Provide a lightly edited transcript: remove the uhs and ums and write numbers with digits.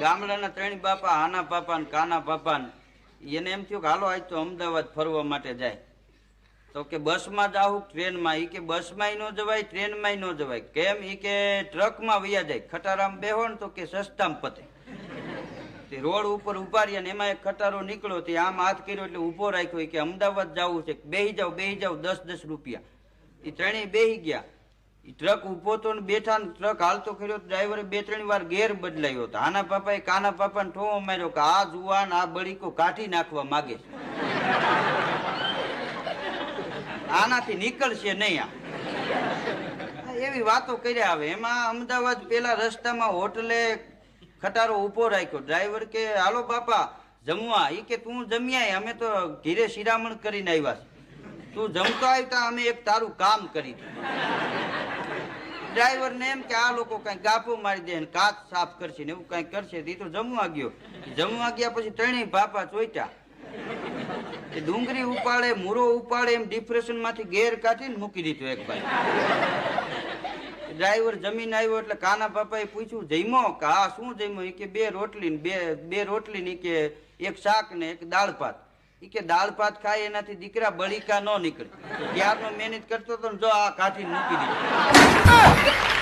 ગામડાના ત્રણ બાપા, આના પાપા ને કાના પાપા, એને એમ થયું કે હાલો આજ તો અમદાવાદ ફરવા માટે જાય. તો કે બસમાં જાવું ટ્રેનમાં? ઈ કે બસમાં ન જવાય, ટ્રેનમાં ન જવાય. કેમ? ઈ કે ટ્રકમાં વયા જાય. ખટારામાં બેહો ને તો કે સસ્તામાં પતે. તે રોડ ઉપર ઉભા રહ્યા ને એમાં એક ખટારો નીકળ્યો, તે આમ હાથ કર્યો એટલે ઉભો રાખ્યો. કે અમદાવાદ જવું છે, બેહી જાવ 10-10 રૂપિયા. એ ત્રણેય બેહી ગયા. ટ્રક ઉભો તો બેઠા ને ટ્રક હાલતો કર્યો. ડ્રાઈવરે 2-3 વાર ગેર બદલાયો હતો. આના પાપાએ કાના પાપાને ઠોવો માર્યો કે આ જુવાન આ બળીકો કાઢી નાખવા માગે છે, આનાથી નીકળશે નહીં. એવી વાતો કર્યા. આવે એમાં અમદાવાદ પેલા રસ્તામાં હોટલે ખટારો ઉભો રાખ્યો. ડ્રાઈવર કે હાલો બાપા જમવા. ઈ કે તું જમ્યા? અમે તો ઘીરે શિરામણ કરીને આવ્યા છે. તું જમતો આવતા અમે એક તારું કામ કરી દઉં. ડ્રાઈવર ને એમ કે આ લોકો કઈ ગાફો મારી દે, કાચ સાફ કરશે ને એવું કઈ કરશે. એ તો જમવા ગયો. જમવા ગયા પછી ત્રણેય બાપા ચોટ્યા. એ ડુંગળી ઉપાડે, મૂરો ઉપાડે એમ ડિપ્રેશન માંથી ગેર કાઢીને મૂકી દીધો એક ભાઈ. ડ્રાઈવર જમીન આવ્યો એટલે કાના બાપાએ પૂછ્યું જમ્યો? કે હા. શું જમ્યો? એ કે 2 રોટલી ને બે રોટલી ને કે 1 શાક ને 1 દાળ ભાત. ઈ કે દાળ ભાત ખાય એનાથી દીકરા બળીકા ન નીકળે. ત્યારનો મહેનત કરતો હતો ને જો આ કાઢીને મૂકી દીધો.